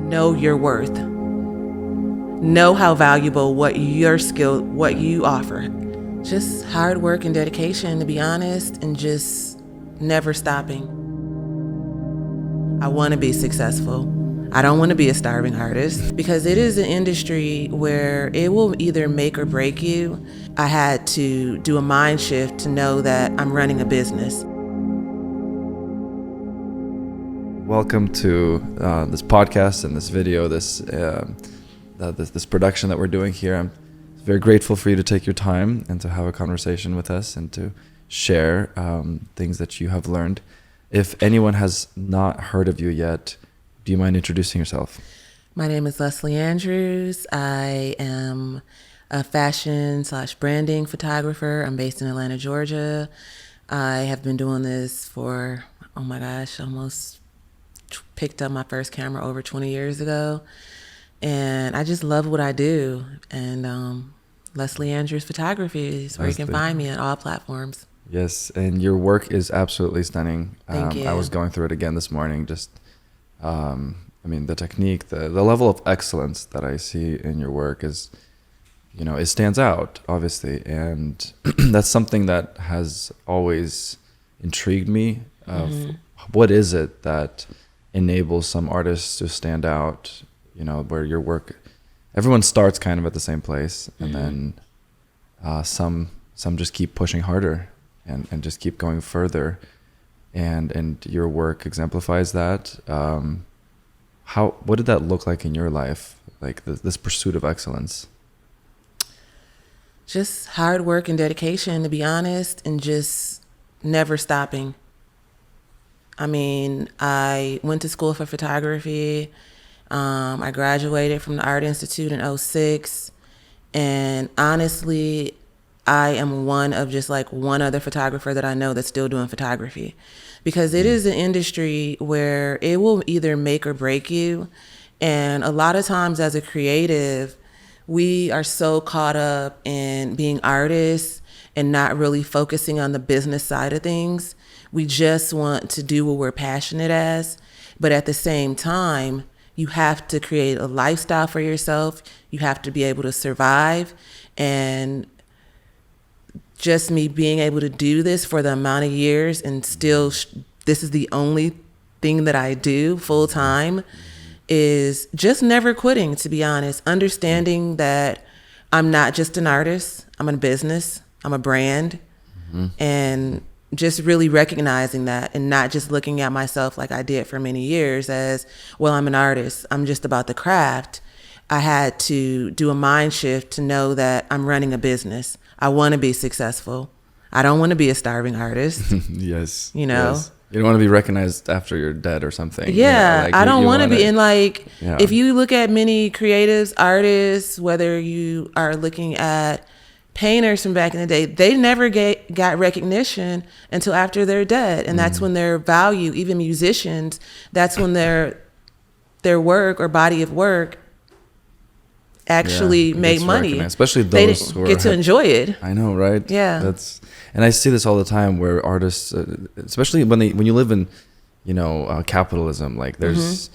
know your worth. Know how valuable what your skill, what you offer. Just hard work and dedication, to be honest, and just never stopping. I want to be successful. I don't want to be a starving artist because it is an industry where it will either make or break you. I had to do a mind shift to know that I'm running a business. Welcome to this podcast and this video, this production that we're doing here. I'm very grateful for you to take your time and to have a conversation with us and to share things that you have learned. If anyone has not heard of you yet, do you mind introducing yourself? My name is Leslie Andrews. I am a fashion/branding photographer. I'm based in Atlanta, Georgia. I have been doing this for, almost picked up my first camera over 20 years ago. And I just love what I do. And Leslie Andrews Photography is where you can find me on all platforms. Yes, and your work is absolutely stunning. Thank you. I was going through it again this morning. Just, the technique, the level of excellence that I see in your work is, it stands out, obviously. And that's something that has always intrigued me of what is it that enables some artists to stand out, where your work, everyone starts kind of at the same place, and then some just keep pushing harder and just keep going further, and your work exemplifies that. What did that look like in your life, like this pursuit of excellence? Just hard work and dedication, to be honest, and just never stopping. I went to school for photography. I graduated from the Art Institute in 2006. And honestly, I am one of just like one other photographer that I know that's still doing photography, because it is an industry where it will either make or break you. And a lot of times as a creative, we are so caught up in being artists and not really focusing on the business side of things. We just want to do what we're passionate as. But at the same time, you have to create a lifestyle for yourself. You have to be able to survive. And just me being able to do this for the amount of years and still, this is the only thing that I do full time, is just never quitting, to be honest. Understanding that I'm not just an artist, I'm a business, I'm a brand. And just really recognizing that and not just looking at myself like I did for many years as, well, I'm an artist, I'm just about the craft. I had to do a mind shift to know that I'm running a business. I want to be successful. I don't want to be a starving artist. Yes. Yes. You don't want to be recognized after you're dead or something. Yeah. I don't want to be in if you look at many creatives, artists, whether you are looking at painters from back in the day, they never got recognition until after they're dead. And that's when their value, even musicians, that's when their work or body of work actually made money. Especially those they didn't get to enjoy it. I know, right? Yeah. And I see this all the time where artists, especially when you live in, capitalism, like there's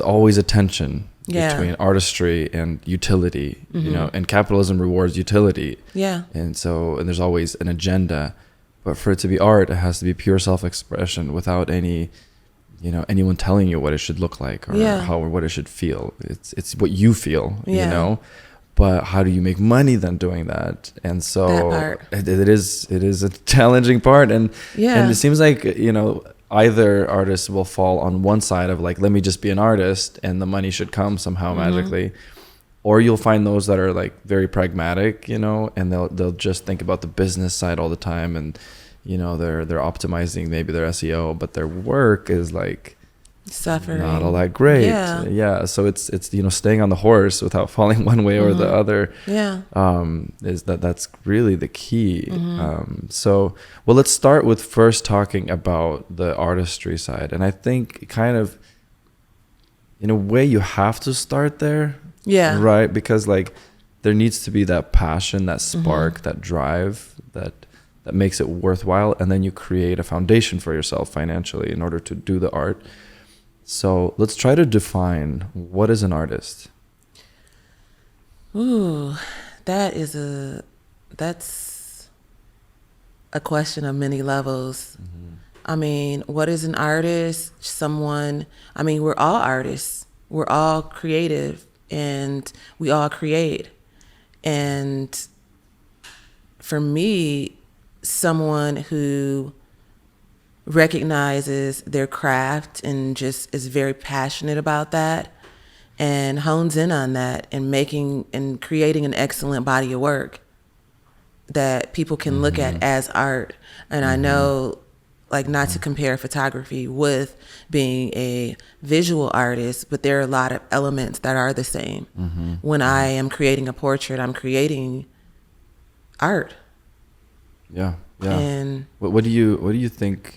always a tension between artistry and utility, and capitalism rewards utility. Yeah. And there's always an agenda, but for it to be art, it has to be pure self-expression without any, anyone telling you what it should look like or what it should feel. It's what you feel, but how do you make money then doing that? And so it is a challenging part. And it seems like, either artists will fall on one side of like, let me just be an artist and the money should come somehow magically, or you'll find those that are like very pragmatic, and they'll just think about the business side all the time, and they're optimizing maybe their SEO, but their work is like suffering, not all that great. So it's staying on the horse without falling one way or the other. That's really the key. Let's start with first talking about the artistry side, and I think kind of in a way you have to start there, right? Because like there needs to be that passion, that spark, that drive that makes it worthwhile, and then you create a foundation for yourself financially in order to do the art. So let's try to define what is an artist. Ooh, that's a question of many levels. I mean, what is an artist? We're all artists. We're all creative and we all create. And for me, someone who recognizes their craft and just is very passionate about that and hones in on that and making and creating an excellent body of work that people can look at as art. And I know, like, not to compare photography with being a visual artist, but there are a lot of elements that are the same. When I am creating a portrait, I'm creating art. Yeah. And What do you think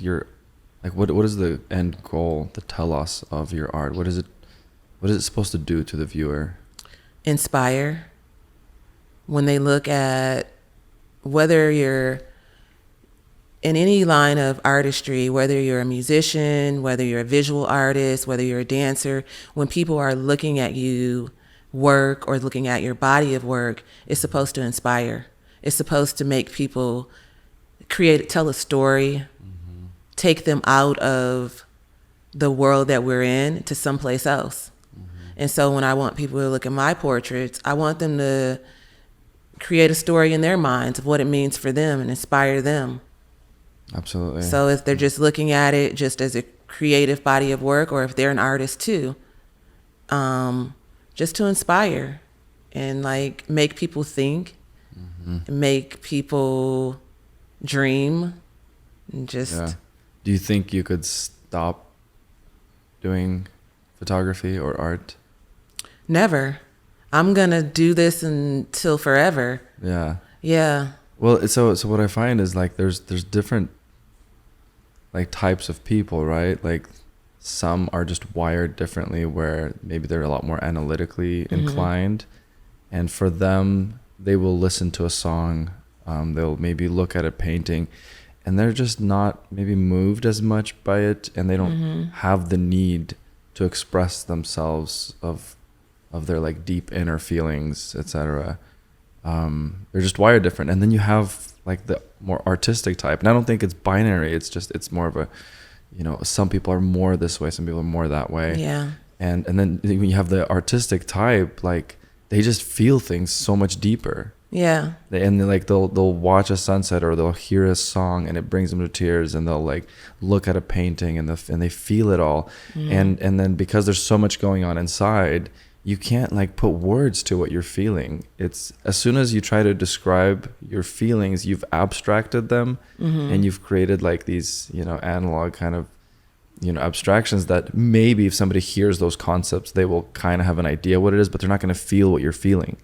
what is the end goal, the telos of your art? What is it supposed to do to the viewer? inspire. When they look at, whether you're in any line of artistry, whether you're a musician, whether you're a visual artist, whether you're a dancer, when people are looking at you work or looking at your body of work, it's supposed to inspire. It's supposed to make people tell a story, take them out of the world that we're in to someplace else. And so when I want people to look at my portraits, I want them to create a story in their minds of what it means for them and inspire them. Absolutely. So if they're just looking at it just as a creative body of work, or if they're an artist too, just to inspire and like make people think, make people dream, and just. Yeah. Do you think you could stop doing photography or art? Never. I'm gonna do this until forever. Yeah. Yeah. Well, so what I find is like there's different like types of people, right? Like some are just wired differently, where maybe they're a lot more analytically inclined, and for them, they will listen to a song, they'll maybe look at a painting, and they're just not maybe moved as much by it, and they don't have the need to express themselves of their like deep inner feelings, etc. They're just wired different. And then you have like the more artistic type, and I don't think it's binary. It's more of a, some people are more this way, some people are more that way. Yeah. And then when you have the artistic type, like they just feel things so much deeper. Yeah. They'll watch a sunset, or they'll hear a song and it brings them to tears, and they'll like look at a painting and they feel it all. And then because there's so much going on inside, you can't like put words to what you're feeling. It's as soon as you try to describe your feelings, you've abstracted them, and you've created like these, analog kind of, abstractions that maybe if somebody hears those concepts, they will kind of have an idea what it is, but they're not going to feel what you're feeling.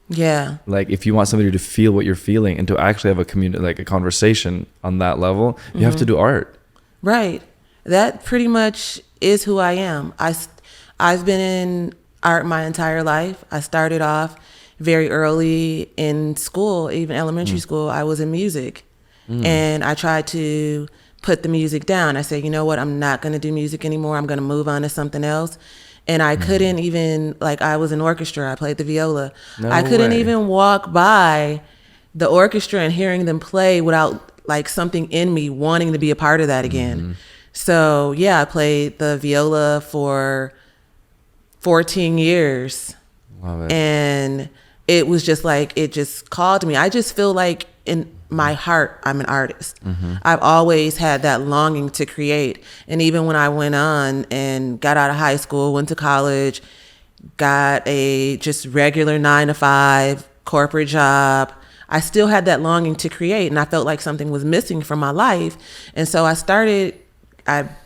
Yeah. Like if you want somebody to feel what you're feeling and to actually have a conversation on that level, you have to do art. Right. That pretty much is who I am. I've been in art my entire life. I started off very early in school, even elementary school. I was in music, and I tried to put the music down. I said, you know what? I'm not going to do music anymore. I'm going to move on to something else. And I couldn't even, like, I was in orchestra. I played the viola. No I couldn't way. even walk by the orchestra and hearing them play without like something in me wanting to be a part of that again. So yeah, I played the viola for 14 years. Love it. And it was just like, it just called to me. I just feel like in my heart, I'm an artist. I've always had that longing to create. And even when I went on and got out of high school, went to college, got a just regular 9-to-5 corporate job, I still had that longing to create. And I felt like something was missing from my life. And so I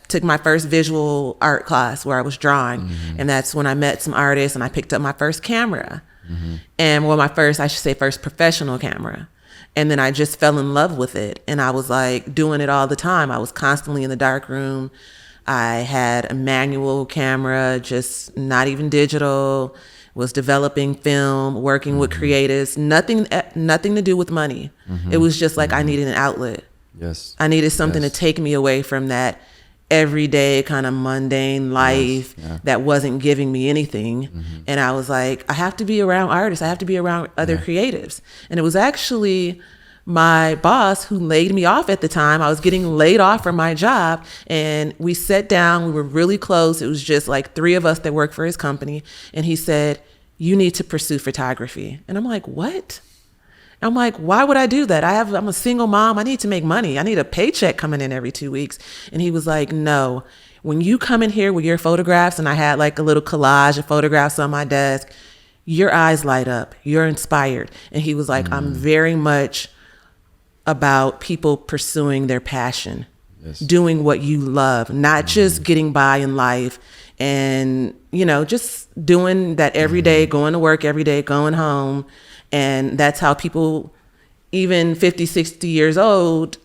took my first visual art class where I was drawing. And that's when I met some artists and I picked up my first camera. And I should say first professional camera. And then I just fell in love with it. And I was like doing it all the time. I was constantly in the dark room. I had a manual camera, just not even digital, was developing film, working with creatives, nothing to do with money. It was just like I needed an outlet. Yes. I needed something Yes. to take me away from that everyday kind of mundane life yeah. that wasn't giving me anything. And I was like, I have to be around artists. I have to be around other creatives. And it was actually my boss who laid me off at the time. I was getting laid off from my job, and we sat down. We were really close. It was just like 3 of us that worked for his company. And he said, you need to pursue photography. And I'm like, what? I'm like, why would I do that? I'm a single mom. I need to make money. I need a paycheck coming in every 2 weeks. And he was like, no, when you come in here with your photographs, and I had like a little collage of photographs on my desk, your eyes light up. You're inspired. And he was like, I'm very much about people pursuing their passion, doing what you love, not just getting by in life and, just doing that every day, going to work every day, going home. And that's how people, even 50, 60 years old,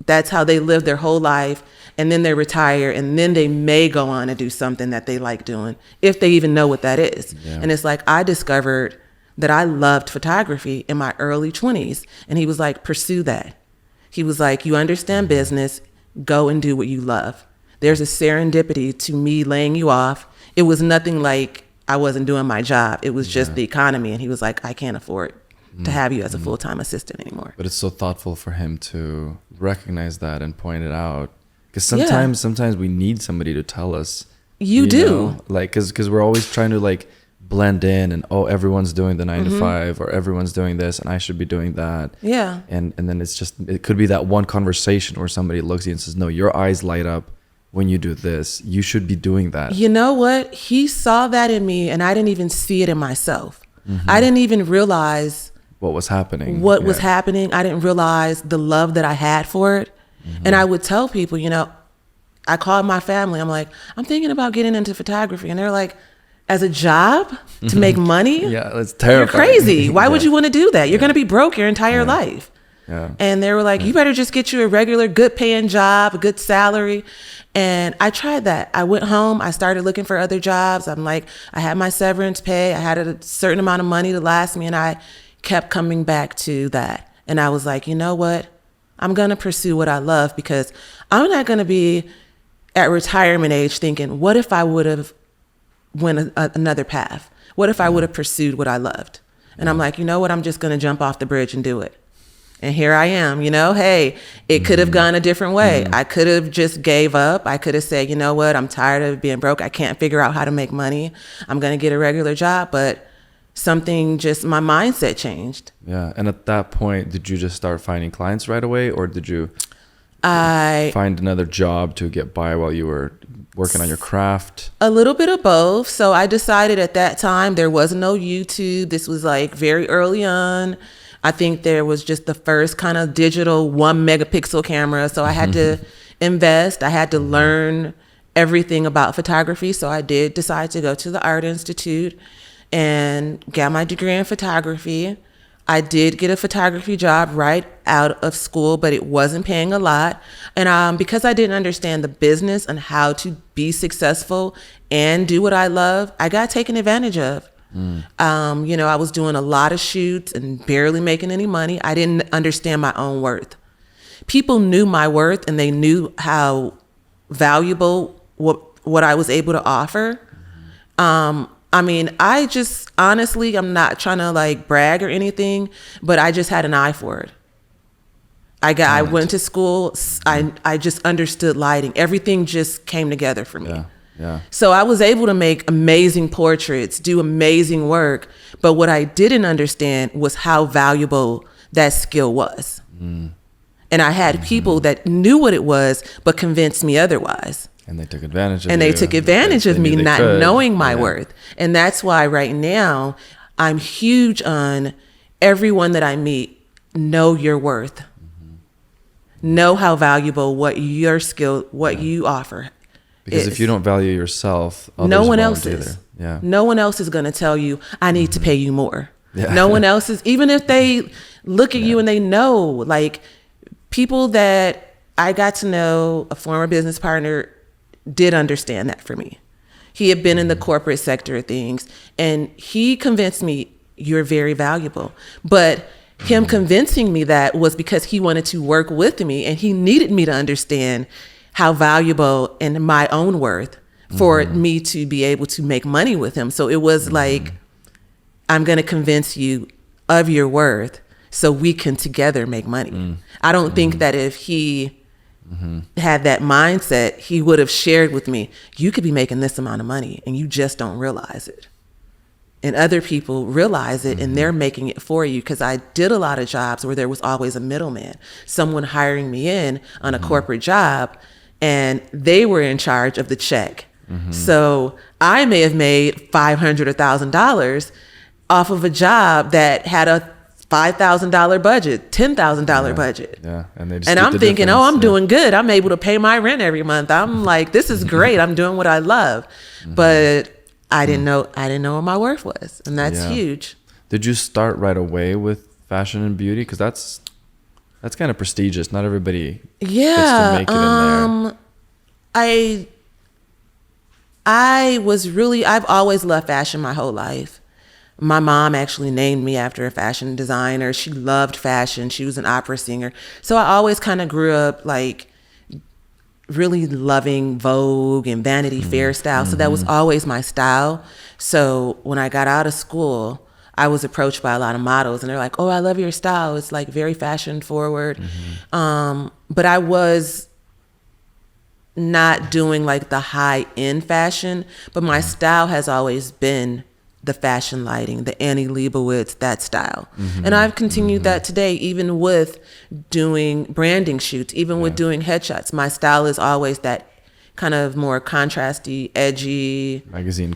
that's how they live their whole life. And then they retire, and then they may go on to do something that they like doing, if they even know what that is. Yeah. And it's like, I discovered that I loved photography in my early 20s. And he was like, pursue that. He was like, you understand business, go and do what you love. There's a serendipity to me laying you off. It was nothing like I wasn't doing my job. It was just the economy. And he was like, I can't afford to have you as a full-time assistant anymore. But it's so thoughtful for him to recognize that and point it out. Because sometimes we need somebody to tell us. You do. Like, because we're always trying to like blend in and, everyone's doing the 9 to 5 or everyone's doing this and I should be doing that. Yeah. And then it could be that one conversation where somebody looks at you and says, no, your eyes light up when you do this. You should be doing that. You know what? He saw that in me and I didn't even see it in myself. I didn't even realize what was happening. Was happening. I didn't realize the love that I had for it. And I would tell people, I called my family. I'm like, I'm thinking about getting into photography. And they're like, as a job to make money? Yeah, that's terrifying. You're crazy. Why would you want to do that? You're going to be broke your entire life. Yeah. And they were like, you better just get you a regular good paying job, a good salary. And I tried that. I went home. I started looking for other jobs. I'm like, I had my severance pay. I had a certain amount of money to last me. And I kept coming back to that. And I was like, you know what? I'm going to pursue what I love, because I'm not going to be at retirement age thinking, what if I would have went another path? What if I would have pursued what I loved? And I'm like, you know what? I'm just going to jump off the bridge and do it. And here I am, hey, it could have gone a different way. I could have just gave up. I could have said, you know what? I'm tired of being broke. I can't figure out how to make money. I'm going to get a regular job. But my mindset changed. Yeah. And at that point, did you just start finding clients right away, or did you find another job to get by while you were working on your craft? A little bit of both. So I decided at that time there was no YouTube. This was like very early on. I think there was just the first kind of digital 1 megapixel camera. So I had to invest. I had to learn everything about photography. So I did decide to go to the Art Institute and got my degree in photography. I did get a photography job right out of school, but it wasn't paying a lot. And because I didn't understand the business and how to be successful and do what I love, I got taken advantage of. I was doing a lot of shoots and barely making any money. I didn't understand my own worth. People knew my worth and they knew how valuable what I was able to offer. I just honestly, I'm not trying to like brag or anything, but I just had an eye for it. I went to school. I just understood lighting. Everything just came together for me. Yeah. So I was able to make amazing portraits, do amazing work. But what I didn't understand was how valuable that skill was. And I had people that knew what it was, but convinced me otherwise. And they took advantage of And they took advantage of me not knowing my worth. And that's why right now I'm huge on everyone that I meet, know your worth. Know how valuable what your skill, what you offer. Because if you don't value yourself, others no one won't else either. is. Yeah. No one else is going to tell you, I need to pay you more. Yeah. No one else is, even if they look at you and they know, like people that I got to know, a former business partner did understand that for me. He had been in the corporate sector of things and he convinced me, you're very valuable. But him convincing me that was because he wanted to work with me and he needed me to understand how valuable and my own worth for me to be able to make money with him. So it was like, I'm going to convince you of your worth so we can together make money. I don't think that if he had that mindset, he would have shared with me, you could be making this amount of money and you just don't realize it. And other people realize it and they're making it for you. Because I did a lot of jobs where there was always a middleman, someone hiring me in on a corporate job, and they were in charge of the check. So I may have made $500 or $1,000 off of a job that had a $5,000 budget, $10,000 budget. Yeah, and they just and split I'm the thinking, difference. oh, I'm Yeah. doing good. I'm able to pay my rent every month. I'm like, this is great. I'm doing what I love. But I didn't know what my worth was, and that's Yeah. huge. Did you start right away with fashion and beauty? Because that's kind of prestigious. Not everybody gets to make it in there. I've always loved fashion my whole life. My mom actually named me after a fashion designer. She loved fashion. She was an opera singer. So I always kind of grew up like really loving Vogue and Vanity Fair style. So that was always my style. So when I got out of school, I was approached by a lot of models and they're like, oh, I love your style. It's like very fashion forward. But I was not doing like the high end fashion, but my style has always been the fashion lighting, the Annie Leibovitz, that style. And I've continued that today, even with doing branding shoots, even with doing headshots. My style is always that kind of more contrasty, edgy magazine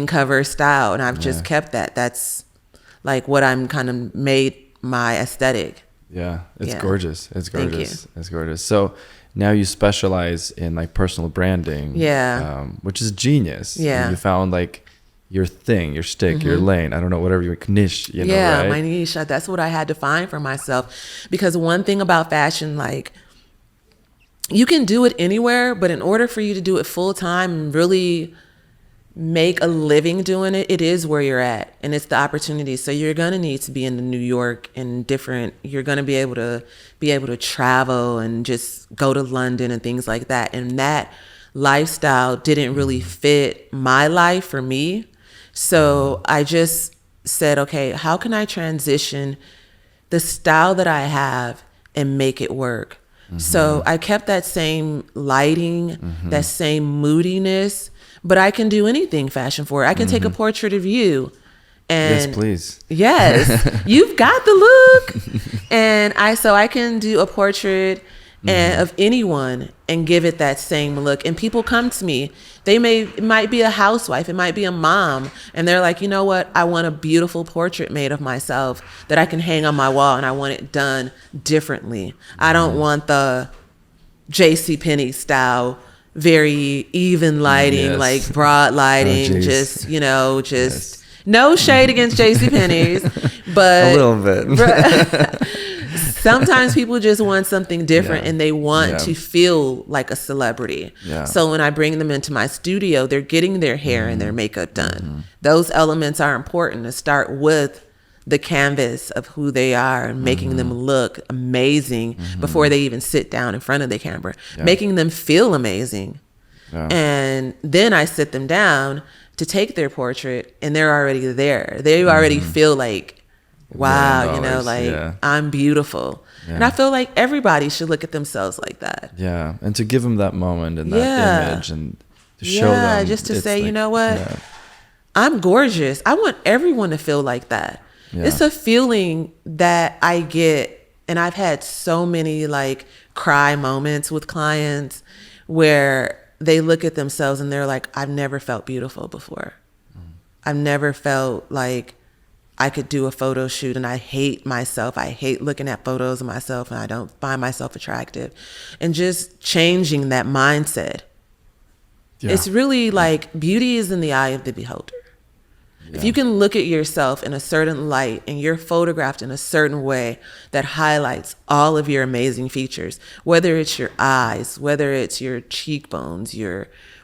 cover style. And I've just kept that. That's like what I'm kind of made my aesthetic. Yeah, it's Yeah. gorgeous. It's Thank gorgeous. It's gorgeous. So now you specialize in like personal branding. Yeah. Which is genius. Yeah. And you found like your thing, your stick, your lane. I don't know, whatever your niche, you know, Yeah, right? my niche. That's what I had to find for myself. Because one thing about fashion, like, you can do it anywhere, but in order for you to do it full time and really make a living doing it, it is where you're at, and it's the opportunity. So you're gonna need to be in New York and different. You're gonna be able to travel and just go to London and things like that. And that lifestyle didn't really fit my life for me. So I just said, okay, how can I transition the style that I have and make it work? So I kept that same lighting, that same moodiness, but I can do anything fashion forward. I can take a portrait of you. And Yes, please. yes, you've got the look. And I can do a portrait of anyone and give it that same look. And people come to me. It might be a housewife, it might be a mom, and they're like, you know what? I want a beautiful portrait made of myself that I can hang on my wall, and I want it done differently. I don't want the JCPenney style, very even lighting, Yes. like broad lighting, jeez. just, no shade against JCPenney's, but A little bit. sometimes people just want something different Yeah. and they want Yeah. to feel like a celebrity. Yeah. So when I bring them into my studio, they're getting their hair and their makeup done. Those elements are important to start with the canvas of who they are and making them look amazing before they even sit down in front of the camera, making them feel amazing. Yeah. And then I sit them down to take their portrait and they're already there. They already feel like, wow, Yeah. I'm beautiful. And I feel like everybody should look at themselves like that. Yeah, and to give them that moment and that Yeah. image and to show them. Just to it's say, like, you know what? Yeah. I'm gorgeous. I want everyone to feel like that. Yeah. It's a feeling that I get, and I've had so many like cry moments with clients where they look at themselves and they're like, I've never felt beautiful before. I've never felt like I could do a photo shoot, and I hate myself. I hate looking at photos of myself, and I don't find myself attractive. And just changing that mindset. Yeah. It's really like beauty is in the eye of the beholder. If you can look at yourself in a certain light and you're photographed in a certain way that highlights all of your amazing features, whether it's your eyes, whether it's your cheekbones,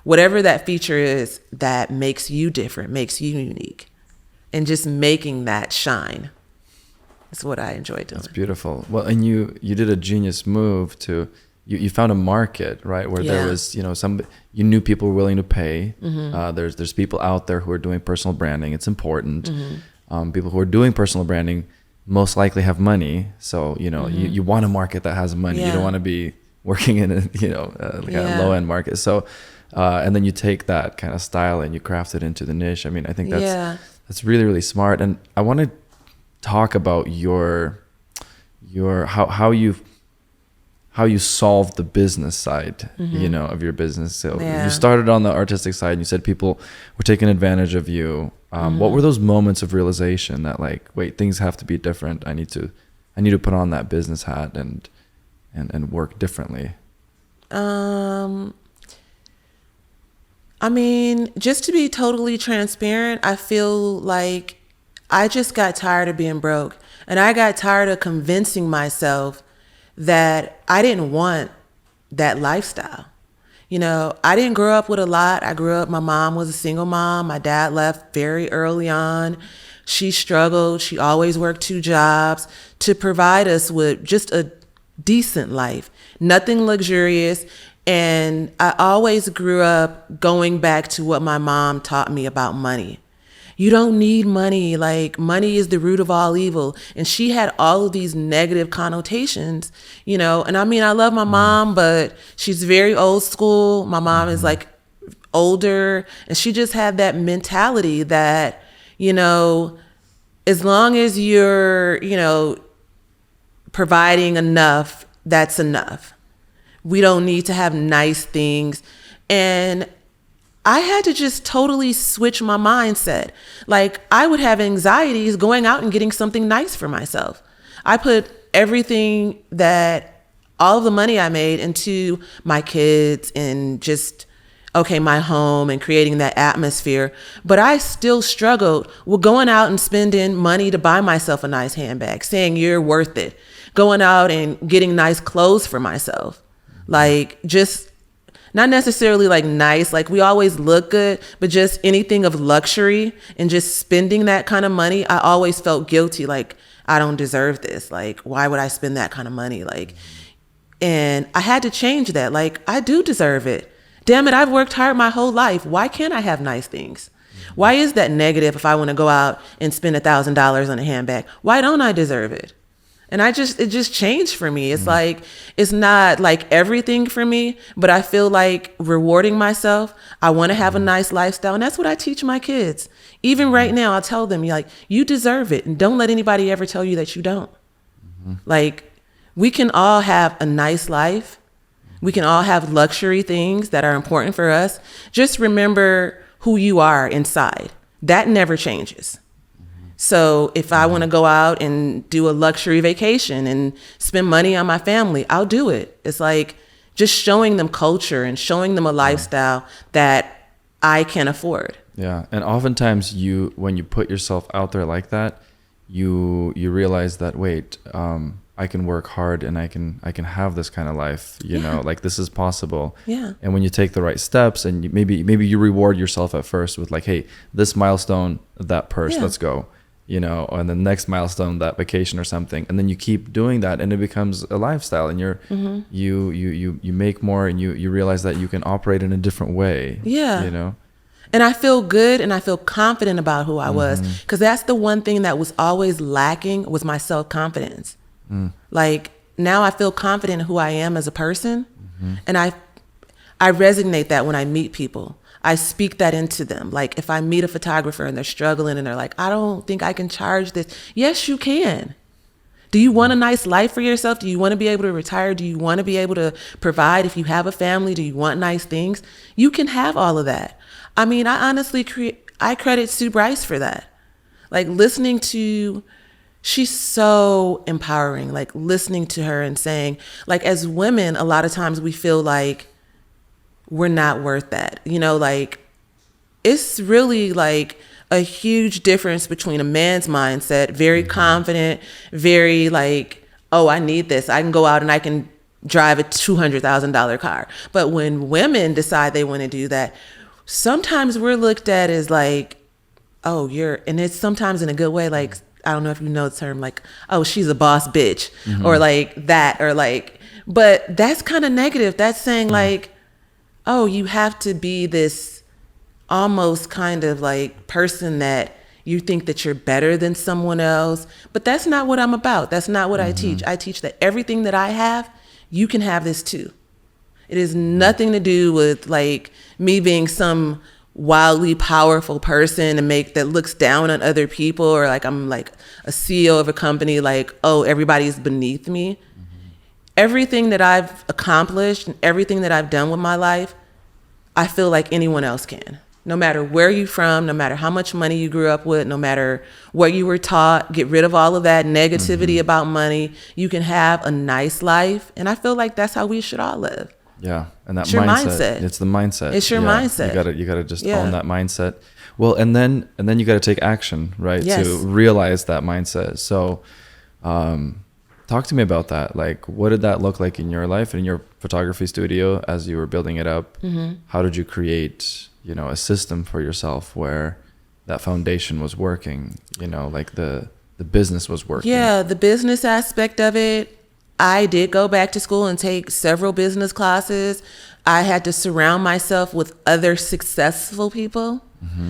whatever that feature is that makes you different, makes you unique, and just making that shine is what I enjoy doing. It's beautiful. Well, and you did a genius move to you found a market, right? Where there Yeah. was, you knew people were willing to pay. There's people out there who are doing personal branding. It's important. People who are doing personal branding most likely have money. So, you want a market that has money. You Yeah. don't want to be working in a, like a low end market. So, and then you take that kind of style and you craft it into the niche. I mean, I think that's really, really smart. And I want to talk about how you solve the business side, of your business. So you started on the artistic side and you said people were taking advantage of you. What were those moments of realization that like, wait, things have to be different. I need to put on that business hat and work differently. I mean, just to be totally transparent, I feel like I just got tired of being broke, and I got tired of convincing myself that I didn't want that lifestyle. I didn't grow up with a lot. My mom was a single mom. My dad left very early on. She struggled. She always worked 2 jobs to provide us with just a decent life, nothing luxurious. And I always grew up going back to what my mom taught me about money. You don't need money. Like, money is the root of all evil. And she had all of these negative connotations, and I mean, I love my mom, but she's very old school. My mom is like older, and she just had that mentality that, as long as you're, providing enough, that's enough. We don't need to have nice things. And I had to just totally switch my mindset. Like, I would have anxieties going out and getting something nice for myself. I put all of the money I made into my kids and just, my home and creating that atmosphere. But I still struggled with going out and spending money to buy myself a nice handbag, saying you're worth it. Going out and getting nice clothes for myself. Like, just not necessarily like nice, like we always look good, but just anything of luxury and just spending that kind of money. I always felt guilty. Like, I don't deserve this. Like, why would I spend that kind of money? Like, and I had to change that. Like, I do deserve it. Damn it, I've worked hard my whole life. Why can't I have nice things? Why is that negative if I want to go out and spend $1,000 on a handbag? Why don't I deserve it? And it just changed for me. It's like, it's not like everything for me, but I feel like rewarding myself. I want to have a nice lifestyle. And that's what I teach my kids. Even right now, I tell them, like, you deserve it. And don't let anybody ever tell you that you don't. Like, we can all have a nice life. We can all have luxury things that are important for us. Just remember who you are inside. That never changes. So if I want to go out and do a luxury vacation and spend money on my family, I'll do it. It's like just showing them culture and showing them a lifestyle that I can afford. Yeah. And oftentimes when you put yourself out there like that, you realize that, wait, I can work hard and I can have this kind of life, like this is possible. Yeah. And when you take the right steps and maybe you reward yourself at first with like, hey, this milestone, that purse, let's go. And the next milestone, that vacation or something, and then you keep doing that, and it becomes a lifestyle, and you make more, and you realize that you can operate in a different way. Yeah. And I feel good, and I feel confident about who I was, because that's the one thing that was always lacking was my self-confidence. Like, now I feel confident in who I am as a person, and I resonate that when I meet people. I speak that into them. Like, if I meet a photographer and they're struggling and they're like, I don't think I can charge this. Yes, you can. Do you want a nice life for yourself? Do you want to be able to retire? Do you want to be able to provide if you have a family? Do you want nice things? You can have all of that. I mean, I honestly I credit Sue Bryce for that. Like, she's so empowering. Like, listening to her and saying, like, as women, a lot of times we feel like we're not worth that. Like, it's really like a huge difference between a man's mindset, very confident, very like, oh, I need this. I can go out and I can drive a $200,000 car. But when women decide they want to do that, sometimes we're looked at as like, oh, and it's sometimes in a good way. Like, I don't know if you know the term, like, oh, she's a boss bitch, or like that, or like, But that's kind of negative. That's saying like, oh, you have to be this almost kind of like person that you think that you're better than someone else. But that's not what I'm about. That's not what I teach. I teach that everything that I have, you can have this too. It has nothing to do with like me being some wildly powerful person and make that looks down on other people, or like I'm like a CEO of a company, like, oh, everybody's beneath me. Everything that I've accomplished and everything that I've done with my life, I feel like anyone else can. No matter where you're from, no matter how much money you grew up with, no matter what you were taught, get rid of all of that negativity about money. You can have a nice life. And I feel like that's how we should all live. Yeah, and that It's your mindset. It's the mindset. It's your mindset. You gotta just own that mindset. Well, and then you gotta take action, right? Yes. To realize that mindset. So, talk to me about that. Like, what did that look like in your life, in your photography studio, as you were building it up? How did you create, a system for yourself where that foundation was working? Like the business was working. Yeah, the business aspect of it. I did go back to school and take several business classes. I had to surround myself with other successful people.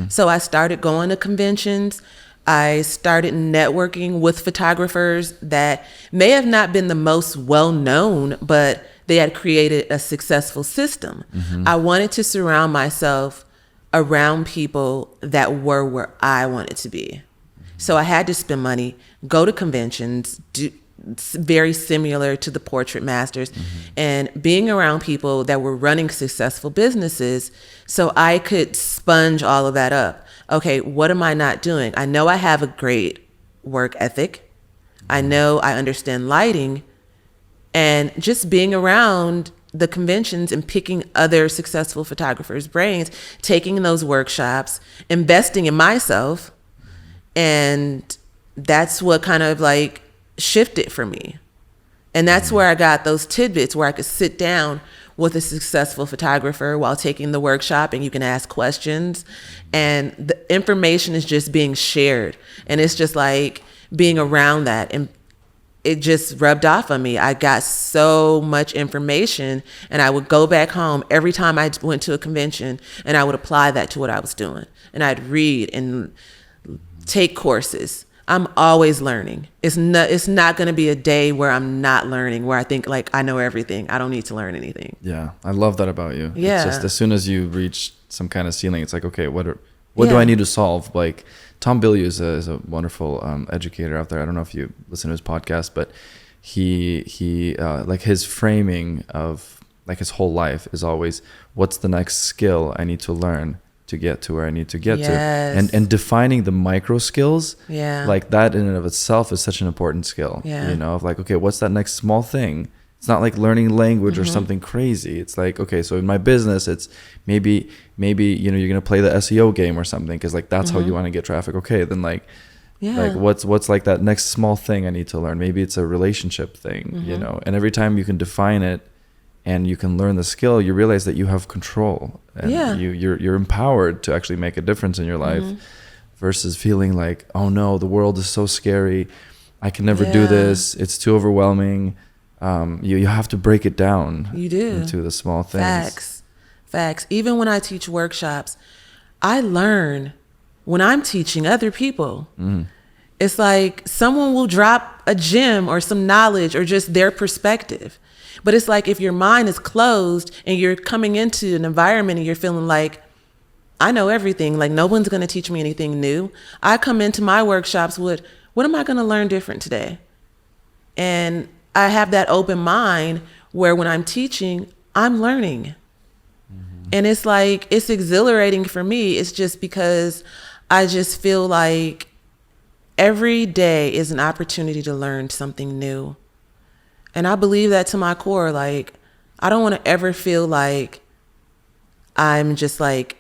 So I started going to conventions. I started networking with photographers that may have not been the most well-known, but they had created a successful system. I wanted to surround myself around people that were where I wanted to be. So I had to spend money, go to conventions, very similar to the Portrait Masters, and being around people that were running successful businesses so I could sponge all of that up. Okay, what am I not doing? I know I have a great work ethic. I know I understand lighting, and just being around the conventions and picking other successful photographers' brains, taking those workshops, investing in myself, and that's what kind of like shifted for me. And that's where I got those tidbits where I could sit down with a successful photographer while taking the workshop, and you can ask questions and the information is just being shared, and it's just like being around that, and it just rubbed off on me. I got so much information, and I would go back home every time I went to a convention and I would apply that to what I was doing, and I'd read and take courses. I'm always learning. It's not going to be a day where I'm not learning, where I think like I know everything. I don't need to learn anything. Yeah, I love that about you. Yeah. It's just as soon as you reach some kind of ceiling, it's like, okay, what do I need to solve? Like Tom Bilyeu is a wonderful educator out there. I don't know if you listen to his podcast, but he like his framing of like his whole life is always, what's the next skill I need to learn to get to where I need to get to, and defining the micro skills, like that in and of itself is such an important skill. Of like, okay, what's that next small thing? It's not like learning language or something crazy. It's like, okay, so in my business, it's maybe you're gonna play the SEO game or something, because like that's how you want to get traffic. Okay, then like what's like that next small thing I need to learn? Maybe it's a relationship thing, and every time you can define it and you can learn the skill, you realize that you have control, and you're empowered to actually make a difference in your life, versus feeling like, oh no, the world is so scary, I can never do this, it's too overwhelming. You have to break it down. You do. Into the small things. Facts. Even when I teach workshops, I learn when I'm teaching other people. It's like someone will drop a gem or some knowledge or just their perspective. But it's like if your mind is closed and you're coming into an environment and you're feeling like, I know everything, like no one's going to teach me anything new. I come into my workshops with, what am I going to learn different today? And I have that open mind where when I'm teaching, I'm learning. And it's like, it's exhilarating for me. It's just because I just feel like every day is an opportunity to learn something new. And I believe that to my core. Like, I don't want to ever feel like I'm just like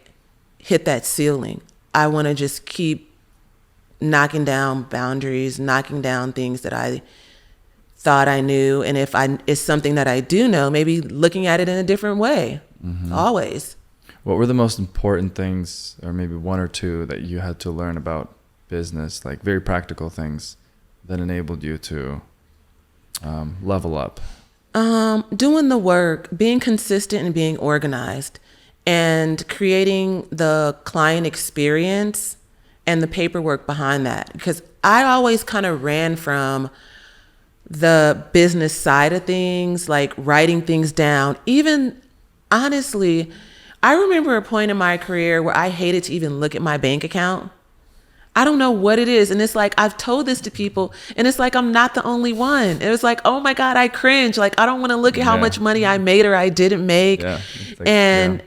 hit that ceiling. I want to just keep knocking down boundaries, knocking down things that I thought I knew. And if it's something that I do know, maybe looking at it in a different way, always. What were the most important things, or maybe one or two, that you had to learn about business, like very practical things that enabled you to level up? Doing the work, being consistent and being organized, and creating the client experience and the paperwork behind that. Because I always kind of ran from the business side of things, like writing things down. Even honestly, I remember a point in my career where I hated to even look at my bank account. I don't know what it is. And it's like, I've told this to people and it's like, I'm not the only one. It was like, oh my God, I cringe. Like, I don't want to look at how much money I made or I didn't make. Yeah, like, and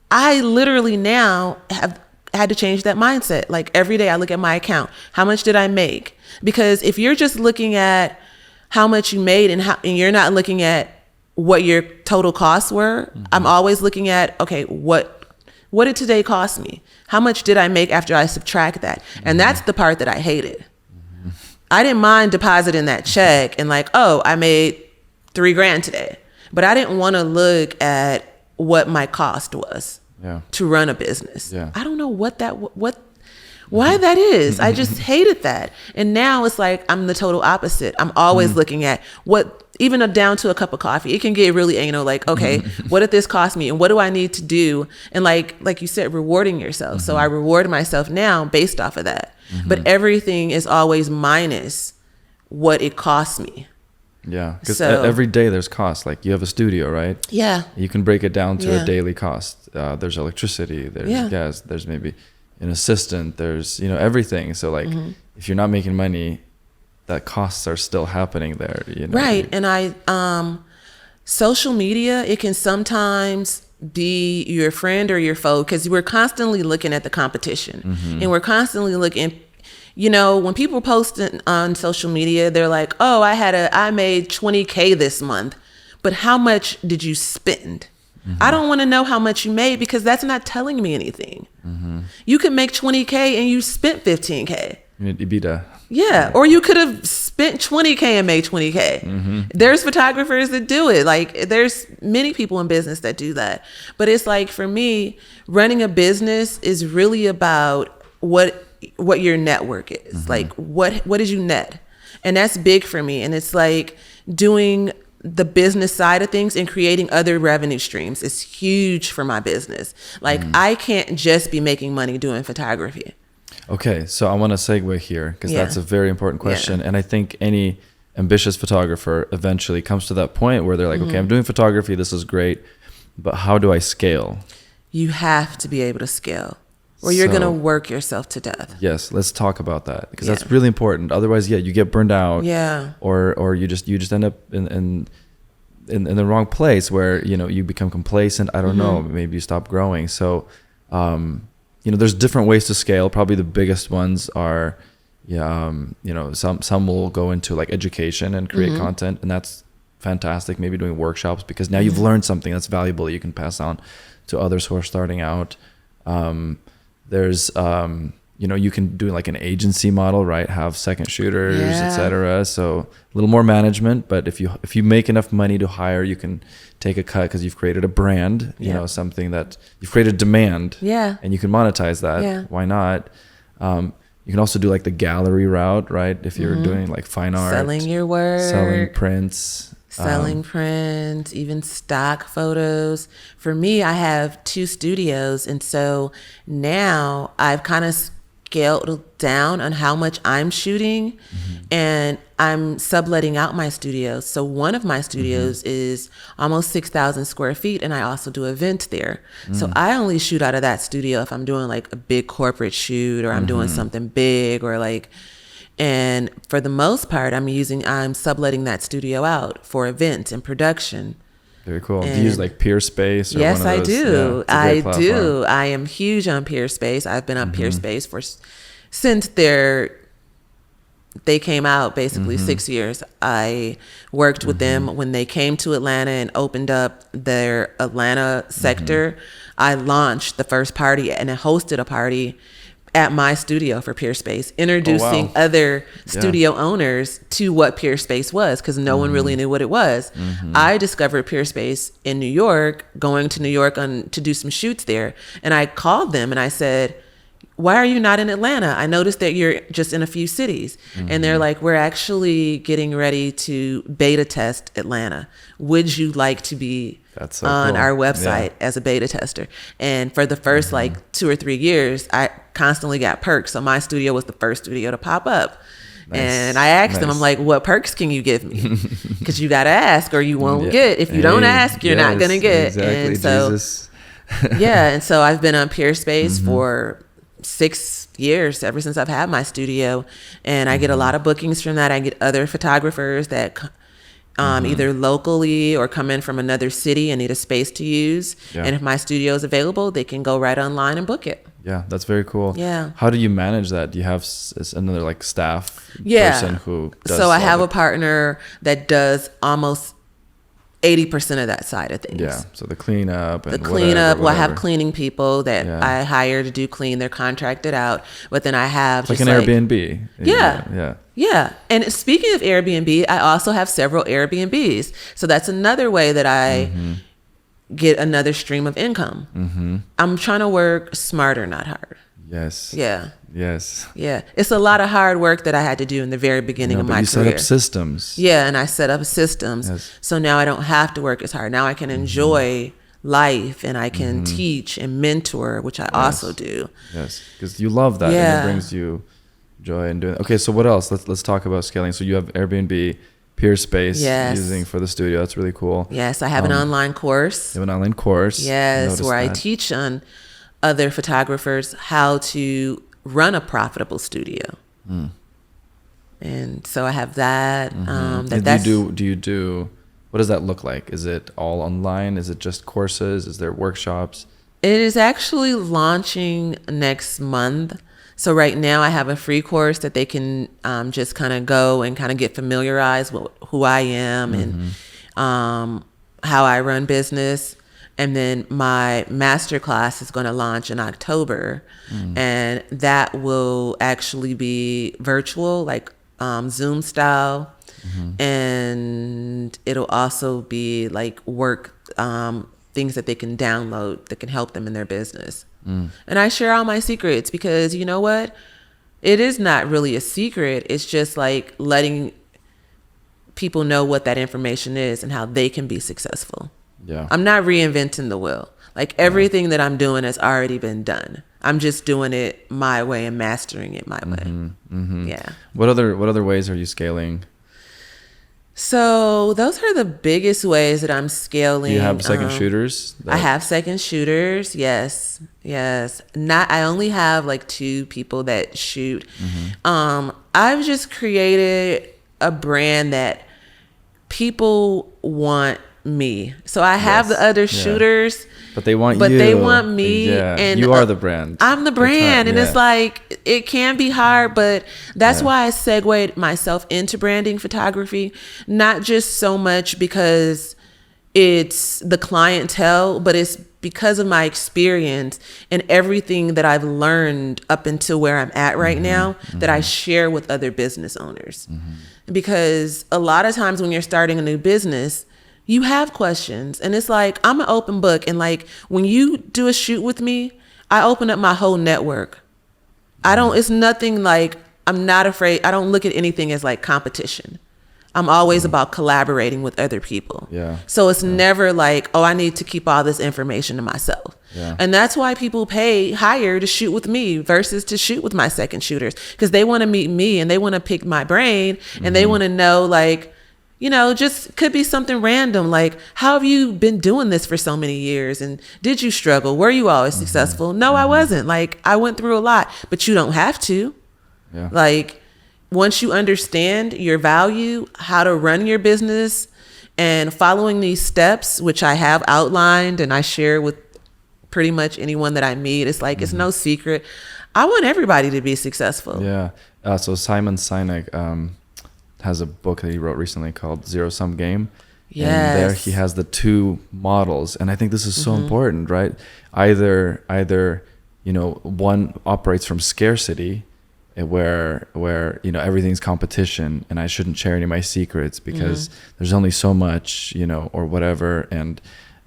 I literally now have had to change that mindset. Like every day I look at my account. How much did I make? Because if you're just looking at how much you made and you're not looking at what your total costs were, I'm always looking at, okay, what did today cost me? How much did I make after I subtract that? And that's the part that I hated. I didn't mind depositing that check and like, oh, I made $3,000 today. But I didn't want to look at what my cost was to run a business. I don't know why that is. I just hated that. And now it's like, I'm the total opposite. I'm always looking at even down to a cup of coffee. It can get really anal, like, okay, what did this cost me? And what do I need to do? And like you said, rewarding yourself. So I reward myself now based off of that. But everything is always minus what it costs me. Yeah, because every day there's cost. Like you have a studio, right? Yeah. You can break it down to a daily cost. There's electricity, there's gas, there's maybe an assistant, there's, everything. So like if you're not making money, that costs are still happening there. Right. And social media, it can sometimes be your friend or your foe because we're constantly looking at the competition and we're constantly looking. When people post on social media, they're like, oh, I made $20K this month, but how much did you spend? I don't want to know how much you made because that's not telling me anything. You could make $20K and you spent $15K. EBITDA. Yeah. Or you could have spent $20K and made $20K. There's photographers that do it. Like there's many people in business that do that. But it's like, for me, running a business is really about what your network is. Like what did you net? And that's big for me. And it's like doing the business side of things and creating other revenue streams is huge for my business. Like I can't just be making money doing photography. Okay, so I want to segue here because that's a very important question. And I think any ambitious photographer eventually comes to that point where they're like, okay, I'm doing photography, this is great, but how do I scale? You have to be able to scale or you're going to work yourself to death. Yes, let's talk about that because that's really important. Otherwise, you get burned out. Yeah. Or you just end up in the wrong place where, you become complacent. I don't know, maybe you stop growing. So, there's different ways to scale. Probably the biggest ones are, some will go into like education and create content, and that's fantastic. Maybe doing workshops because now you've learned something that's valuable that you can pass on to others who are starting out. There's, you can do like an agency model, right? Have second shooters, etc. So a little more management, but if you make enough money to hire, you can take a cut because you've created a brand, something that you've created demand, and you can monetize that. Why not? You can also do like the gallery route, right? If you're doing like fine art, selling your work, selling prints, even stock photos. For me, I have 2 studios. And so now I've kind of scaled down on how much I'm shooting and I'm subletting out my studios. So one of my studios is almost 6,000 square feet and I also do events there. So I only shoot out of that studio if I'm doing like a big corporate shoot or I'm doing something big or like, and for the most part, I'm subletting that studio out for events and production. Very cool. Do you use like Peerspace? Yes, I do. I do. I am huge on Peerspace. I've been on Peerspace since they came out, basically 6 years. I worked with them when they came to Atlanta and opened up their Atlanta sector. I launched the first party and I hosted a party at my studio for Peerspace, introducing other studio owners to what Peerspace was because no one really knew what it was. I discovered Peerspace in New York, going to New York to do some shoots there. And I called them and I said, why are you not in Atlanta? I noticed that you're just in a few cities. And they're like, we're actually getting ready to beta test Atlanta. Would you like to be That's so on cool. our website Yeah. as a beta tester? And for the first like 2 or 3 years, I constantly got perks. So my studio was the first studio to pop up. Nice. And I asked them, Nice. I'm like, what perks can you give me? Because you got to ask or you won't Yeah. get. If you don't Hey, ask, you're not yes, going to get. Exactly, And so, Jesus. yeah. And so I've been on Peerspace for 6 years, ever since I've had my studio. And I get a lot of bookings from that. I get other photographers that either locally or come in from another city and need a space to use. Yeah. And if my studio is available, they can go right online and book it. Yeah, that's very cool. Yeah. How do you manage that? Do you have another like staff Yeah. person who does So I all have the- a partner that does almost 80% of that side of things. Yeah, so the cleanup and The cleanup, well, I have whatever. cleaning people that Yeah. I hire to do clean. They're contracted out. But then I have Like just an Airbnb. Yeah. Yeah. Yeah. And speaking of Airbnb, I also have several Airbnbs. So that's another way that I get another stream of income. I'm trying to work smarter, not hard. Yes. Yeah. Yes. Yeah. It's a lot of hard work that I had to do in the very beginning No, of but my you career. set up systems. Yeah, and I set up systems. Yes. So now I don't have to work as hard. Now I can enjoy life and I can teach and mentor, which I also do. Yes, because you love that and Yeah. it brings you joy in doing. Okay, so what else? Let's talk about scaling. So you have Airbnb, Peerspace Yes. using for the studio. That's really cool. Yes, I have an online course. You have an online course. Yes, Noticed where I that. teach on other photographers how to run a profitable studio. And so I have that. And That's do you do? What does that look like? Is it all online? Is it just courses? Is there workshops? It is actually launching next month. So right now I have a free course that they can just kind of go and kind of get familiarized with who I am and how I run business. And then my master class is going to launch in October. And that will actually be virtual, like Zoom style. And it'll also be like work things that they can download that can help them in their business. And I share all my secrets because you know what? It is not really a secret. It's just like letting people know what that information is and how they can be successful. Yeah. I'm not reinventing the wheel. Like everything that I'm doing has already been done. I'm just doing it my way and mastering it my way. Yeah. What other ways are you scaling? So those are the biggest ways that I'm scaling. Do you have second shooters? I have second shooters. Yes. I only have like 2 people that shoot. I've just created a brand that people want me. So I have Yes. the other Yeah. shooters, But they want but you. they want me. Yeah. And you are the brand. I'm the brand. And it's like, it can be hard, but that's why I segued myself into branding photography, not just so much because it's the clientele, but it's because of my experience and everything that I've learned up until where I'm at right now that I share with other business owners. Because a lot of times when you're starting a new business, you have questions and it's like, I'm an open book. And like, when you do a shoot with me, I open up my whole network. It's nothing like, I'm not afraid. I don't look at anything as like competition. I'm always about collaborating with other people. Yeah. So it's never like, oh, I need to keep all this information to myself. Yeah. And that's why people pay higher to shoot with me versus to shoot with my second shooters, because they want to meet me and they want to pick my brain and they want to know, like, you know, just could be something random. Like, how have you been doing this for so many years? And did you struggle? Were you always successful? No, I wasn't. Like, I went through a lot, but you don't have to. Yeah. Like, once you understand your value, how to run your business, and following these steps, which I have outlined and I share with pretty much anyone that I meet, it's like, it's no secret. I want everybody to be successful. Yeah. So Simon Sinek has a book that he wrote recently called Zero Sum Game. Yes. And there he has the 2 models. And I think this is so important, right? Either, you know, one operates from scarcity, where you know, everything's competition and I shouldn't share any of my secrets because there's only so much, you know, or whatever. And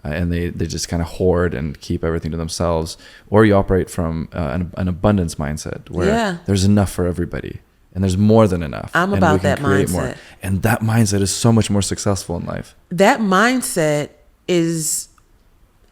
and they just kind of hoard and keep everything to themselves, or you operate from an abundance mindset where there's enough for everybody and there's more than enough. I'm and about we can that create mindset. more. And that mindset is so much more successful in life. That mindset is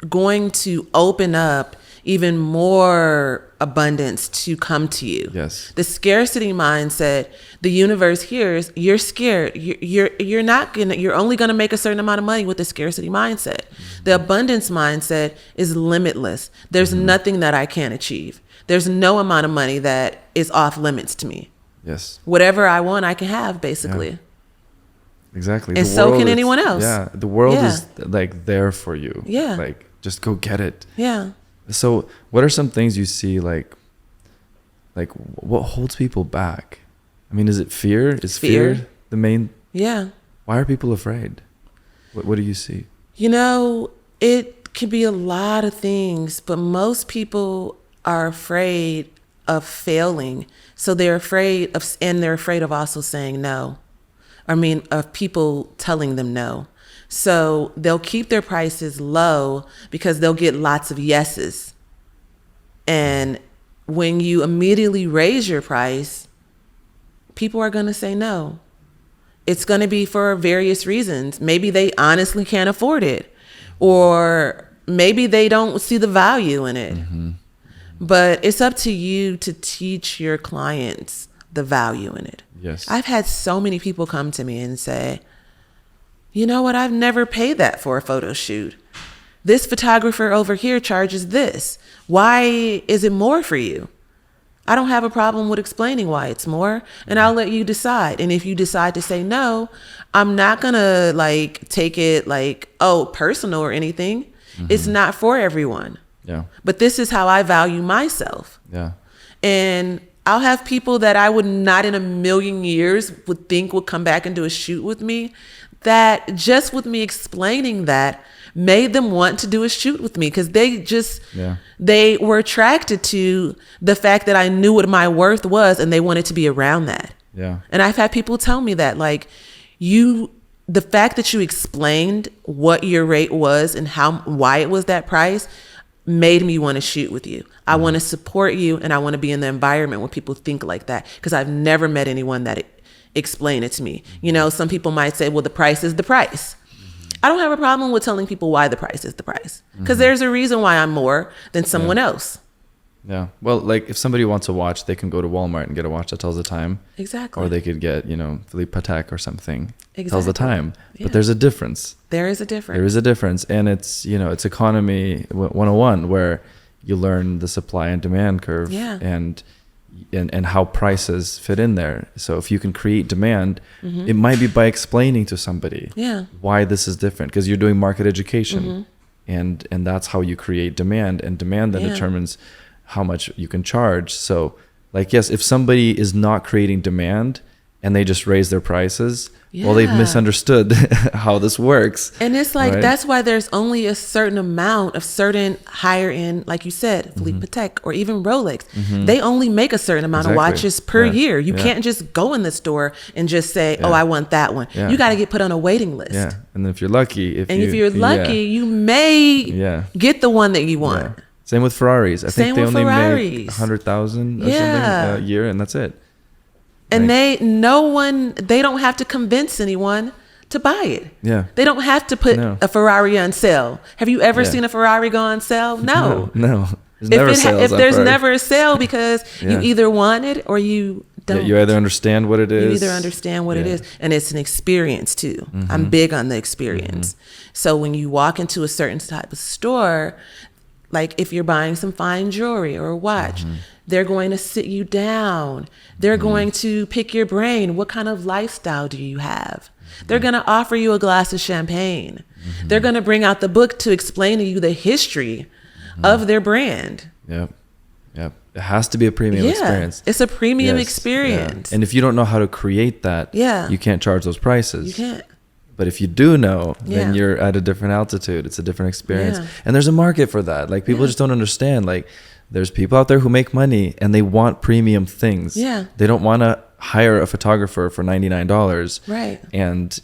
going to open up even more abundance to come to you. Yes. The scarcity mindset, the universe hears you're scared. You're not gonna. You're only gonna make a certain amount of money with the scarcity mindset. The abundance mindset is limitless. There's nothing that I can't achieve. There's no amount of money that is off limits to me. Yes. Whatever I want, I can have, basically. Yeah. Exactly. And The so world can is- anyone else. Yeah. The world Yeah. is like there for you. Yeah. Like just go get it. Yeah. So what are some things you see like what holds people back? I mean, is it fear? Is fear the main? Yeah. Why are people afraid? What do you see? You know, it can be a lot of things, but most people are afraid of failing. So they're afraid of, and they're afraid of also saying no. I mean, of people telling them no. So they'll keep their prices low because they'll get lots of yeses. And when you immediately raise your price, people are going to say no. It's going to be for various reasons. Maybe they honestly can't afford it, or maybe they don't see the value in it. But it's up to you to teach your clients the value in it. Yes. I've had so many people come to me and say, you know what, I've never paid that for a photo shoot. This photographer over here charges this. Why is it more for you? I don't have a problem with explaining why it's more, and I'll let you decide. And if you decide to say no, I'm not gonna like take it like, oh, personal or anything. It's not for everyone. Yeah. But this is how I value myself. Yeah. And I'll have people that I would not in a million years would think would come back and do a shoot with me, that just with me explaining that made them want to do a shoot with me, because they were attracted to the fact that I knew what my worth was and they wanted to be around that. Yeah. And I've had people tell me that, like, the fact that you explained what your rate was and why it was that price made me want to shoot with you. I want to support you, and I want to be in the environment where people think like that, because I've never met anyone that explained it to me. You know, some people might say, well, the price is the price. I don't have a problem with telling people why the price is the price, because there's a reason why I'm more than someone else. Yeah. Well, like if somebody wants a watch, they can go to Walmart and get a watch that tells the time. Exactly. Or they could get, Philippe Patek or something. Exactly. Tells the time. Yeah. But there's a difference. There is a difference. There is a difference. And it's, it's economy 101, where you learn the supply and demand curve. Yeah. And how prices fit in there. So if you can create demand, it might be by explaining to somebody why this is different, because you're doing market education, and that's how you create demand, and demand then determines how much you can charge. So like, yes, if somebody is not creating demand and they just raise their prices, well, they've misunderstood how this works. And it's like, right? That's why there's only a certain amount of certain higher end, like you said, Philippe Patek or even Rolex. They only make a certain amount of watches per year. You can't just go in the store and just say, oh, I want that one. You got to get put on a waiting list. Yeah. And if you're lucky, if you're lucky, you may get the one that you want. Yeah. Same with Ferraris. I think they only make 100,000 or something a year, and that's it. And they don't have to convince anyone to buy it. Yeah. They don't have to put a Ferrari on sale. Have you ever seen a Ferrari go on sale? No. No. There's never sales if on there's Ferrari. never a sale, because you either want it or you don't. Yeah, you either understand what it is. You either understand what it is. And it's an experience too. I'm big on the experience. So when you walk into a certain type of store, like if you're buying some fine jewelry or a watch, they're going to sit you down. They're going to pick your brain. What kind of lifestyle do you have? They're going to offer you a glass of champagne. They're going to bring out the book to explain to you the history of their brand. Yep. It has to be a premium experience. It's a premium experience. And if you don't know how to create that, you can't charge those prices. You can't. But if you do know, then you're at a different altitude. It's a different experience. And there's a market for that. Like, people just don't understand. Like, there's people out there who make money and they want premium things. Yeah. They don't want to hire a photographer for $99. Right. And,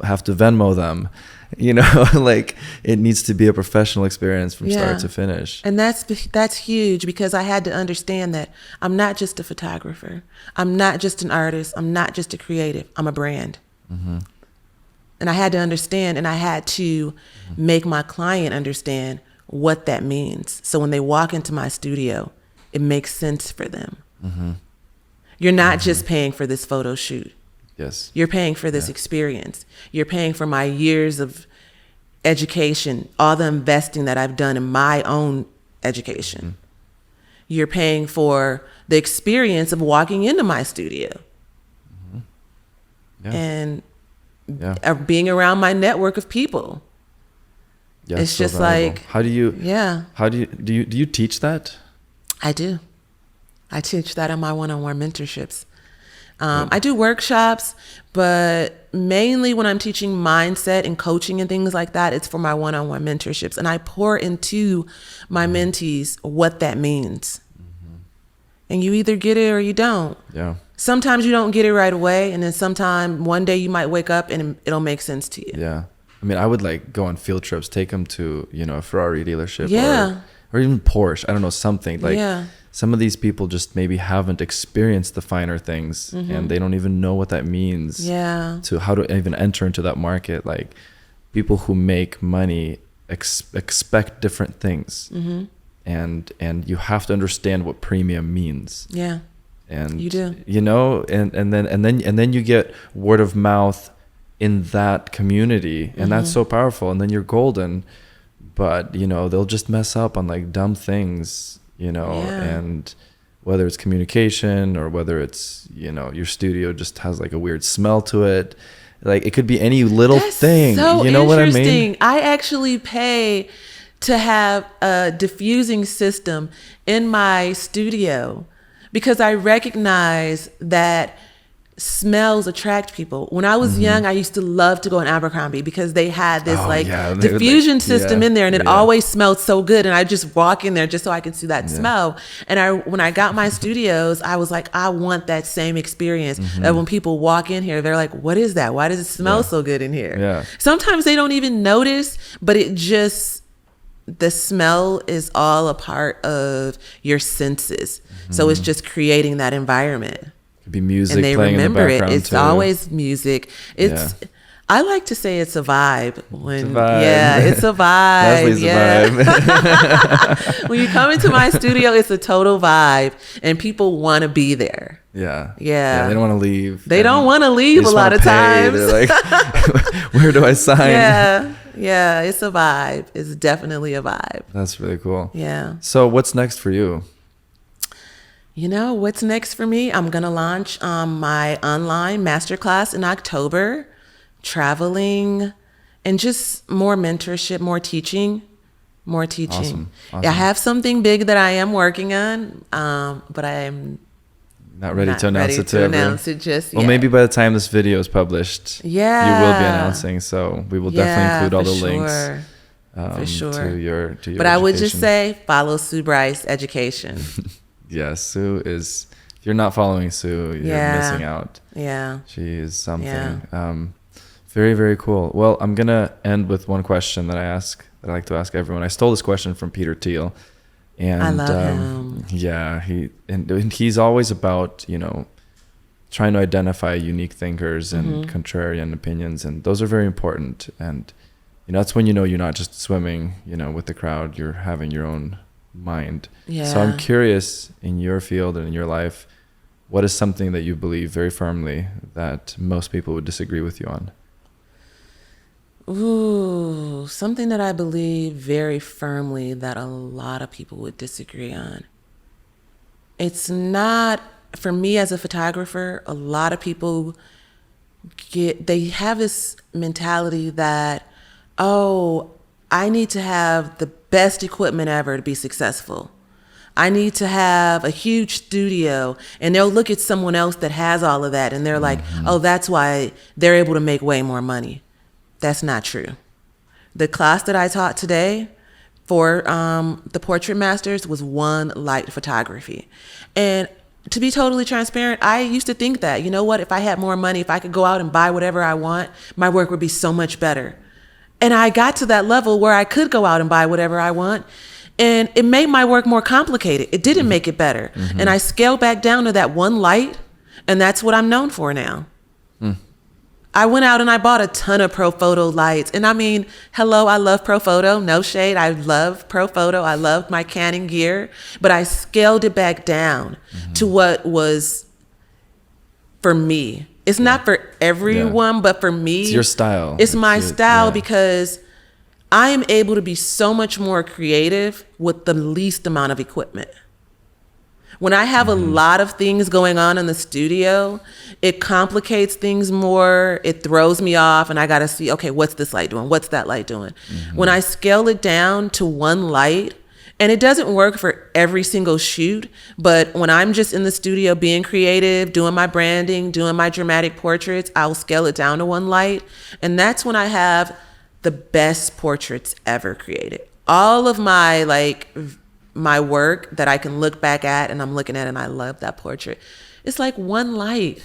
have to Venmo them you know, like it needs to be a professional experience from Yeah. start to finish. And that's huge, because I had to understand that I'm not just a photographer. I'm not just an artist. I'm not just a creative. I'm a brand. And I had to understand, and I had to make my client understand what that means. So when they walk into my studio, it makes sense for them. You're not just paying for this photo shoot. Yes. You're paying for this experience. You're paying for my years of education, all the investing that I've done in my own education. You're paying for the experience of walking into my studio Yeah. and Yeah. being around my network of people. Yeah, It's so just valuable. like, how do you yeah, do you teach that? I do. I teach that in my one-on-one mentorships. I do workshops, but mainly when I'm teaching mindset and coaching and things like that, it's for my one-on-one mentorships. And I pour into my mentees what that means. And you either get it or you don't. Yeah. Sometimes you don't get it right away. And then sometime one day you might wake up and it'll make sense to you. Yeah. I mean, I would like go on field trips, take them to, you know, a Ferrari dealership Yeah. or even Porsche. I don't know, something like Yeah. some of these people just maybe haven't experienced the finer things and they don't even know what that means. Yeah. To how to even enter into that market. Like people who make money expect different things. And you have to understand what premium means. Yeah. And You do. you know, and then you get word of mouth in that community, and that's so powerful, and then you're golden. But you know, they'll just mess up on like dumb things, you know. Yeah. And whether it's communication or whether it's, you know, your studio just has like a weird smell to it, like it could be any little That's thing, so you know what I mean? interesting. I actually pay to have a diffusing system in my studio because I recognize that smells attract people. When I was young, I used to love to go in Abercrombie because they had this Oh, like yeah, they would, diffusion like, system yeah, in there, and it yeah. always smelled so good. And I just walk in there just so I could see that smell. And when I got my studios, I was like, I want that same experience. That when people walk in here, they're like, "What is that? Why does it smell so good in here?" Yeah. Sometimes they don't even notice, but the smell is all a part of your senses. So it's just creating that environment. Could be music And they playing remember in the it. background It's too. always music. It's I like to say it's a vibe. When vibe. Yeah, it's a vibe. Leslie's yeah. a vibe. When you come into my studio, it's a total vibe, and people want to be there. Yeah. Yeah. They don't want to leave. They And don't want to they leave a just lot wanna of pay. times. They're like, where do I sign? Yeah, it's a vibe. It's definitely a vibe. That's really cool. Yeah. So what's next for you? You know, what's next for me? I'm going to launch my online masterclass in October, traveling and just more mentorship, more teaching. Awesome. I have something big that I am working on, but I'm Not ready not to announce ready it to to everyone. announce it just yet. Well, maybe by the time this video is published, you will be Yeah. announcing. So we will definitely include all the for links sure. For sure. to your But I would just education. say follow Sue Bryce Education. Yeah, Sue is. If you're not following Sue, you're Yeah. missing out. Yeah. She is something. Yeah. Very, very cool. Well, I'm gonna end with one question that I like to ask everyone. I stole this question from Peter Thiel, and I love him. yeah, he's always about, you know, trying to identify unique thinkers and Mm-hmm. contrarian opinions, and those are very important. And you know, that's when you know you're not just swimming, you know, with the crowd. You're having your own mind. So I'm Yeah. curious, in your field and in your life, what is something that you believe very firmly that most people would disagree with you on? Ooh, something that I believe very firmly that a lot of people would disagree on. It's not, for me as a photographer, a lot of people they have this mentality that, oh, I need to have the best equipment ever to be successful. I need to have a huge studio, and they'll look at someone else that has all of that, and they're like, oh, that's why they're able to make way more money. That's not true. The class that I taught today for the Portrait Masters was one light photography. And to be totally transparent, I used to think that, you know what, if I had more money, if I could go out and buy whatever I want, my work would be so much better. And I got to that level where I could go out and buy whatever I want. And it made my work more complicated. It didn't make it better. And I scaled back down to that one light, and that's what I'm known for now. I went out and I bought a ton of Profoto lights. And I mean, hello, I love Profoto. No shade. I love Profoto. I love my Canon gear. But I scaled it back down to what was for me. It's not for everyone, but for me. It's your style. It's my style yeah. because I am able to be so much more creative with the least amount of equipment. When I have a lot of things going on in the studio, it complicates things more. It throws me off, and I got to see, okay, what's this light doing? What's that light doing? When I scale it down to one light, and it doesn't work for every single shoot, but when I'm just in the studio being creative, doing my branding, doing my dramatic portraits, I'll scale it down to one light. And that's when I have the best portraits ever created. All of my work that I can look back at and I'm looking at and I love that portrait. It's like one light,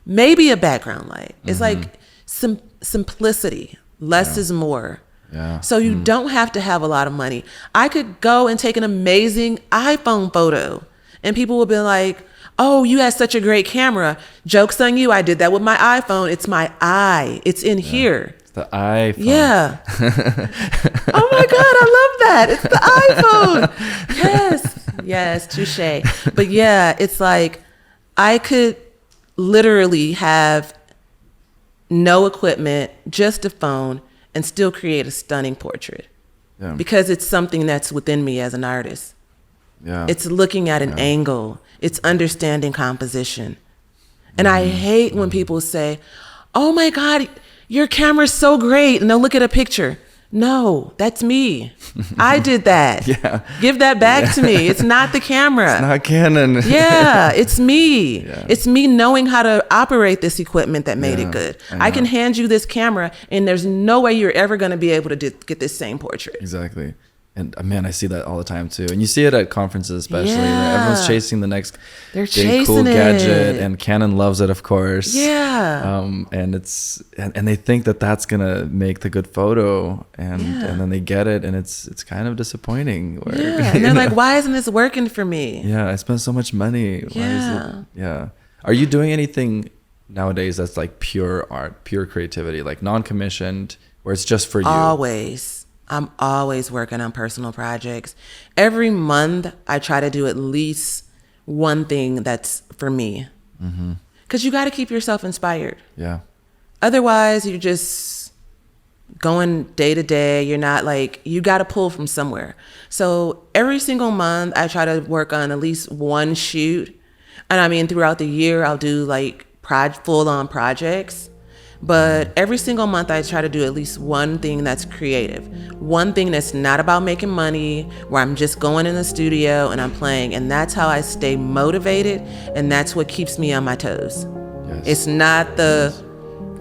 maybe a background light. It's like simplicity. Less is more. Yeah. So you don't have to have a lot of money. I could go and take an amazing iPhone photo and people will be like, oh, you had such a great camera. Joke's on you. I did that with my iPhone. It's my eye. It's in here. The iPhone. Yeah. Oh my God, I love that. It's the iPhone. Yes, touche. But yeah, it's like I could literally have no equipment, just a phone, and still create a stunning portrait. Yeah. Because it's something that's within me as an artist. Yeah. It's looking at an angle. It's understanding composition. And I hate when people say, oh my God, your camera's so great. And they'll look at a picture. No, that's me. I did that. Yeah. Give that back to me. It's not the camera. It's not Canon. Yeah, it's me. Yeah. It's me knowing how to operate this equipment that made Yeah, it good. I I can know. hand you this camera and there's no way you're ever going to be able to get this same portrait. Exactly. And man, I see that all the time too. And you see it at conferences especially. Yeah. Everyone's chasing the next They're big cool chasing gadget, it. and Canon loves it, of course. Yeah. And it's and they think that that's gonna make the good photo, and then they get it, and it's kind of disappointing. Where, Yeah. And they're you like, know? why isn't this working for me? Yeah, I spent so much money. Why is Yeah. it? Yeah. Are you doing anything nowadays that's like pure art, pure creativity, like non-commissioned, where it's just for you? Always. I'm always working on personal projects. Every month, I try to do at least one thing that's for me. Because you got to keep yourself inspired. Yeah. Otherwise, you're just going day to day. You're not like, you got to pull from somewhere. So every single month, I try to work on at least one shoot. And I mean, throughout the year, I'll do like full-on projects. But every single month, I try to do at least one thing that's creative. One thing that's not about making money, where I'm just going in the studio and I'm playing. And that's how I stay motivated. And that's what keeps me on my toes. Yes. It's not the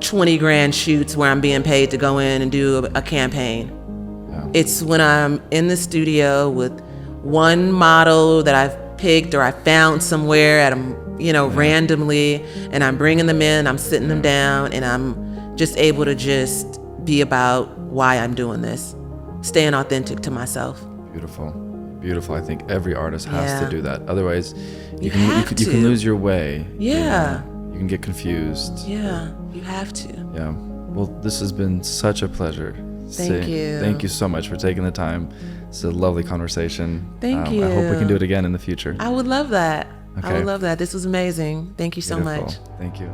20 grand shoots where I'm being paid to go in and do a campaign. Yeah. It's when I'm in the studio with one model that I've picked or I found somewhere at randomly, and I'm bringing them in, I'm sitting them down, and I'm just able to just be about why I'm doing this, staying authentic to myself. Beautiful. Beautiful. I think every artist has Yeah. to do that. Otherwise, you You have can to. lose your way. Yeah. You can get confused. Yeah, you have to. Yeah. Well, this has been such a pleasure. Thank you. Thank you so much for taking the time. It's a lovely conversation. Thank you. I hope we can do it again in the future. I would love that. I Okay. would love that. This was amazing. Thank you so Beautiful. much. Thank you.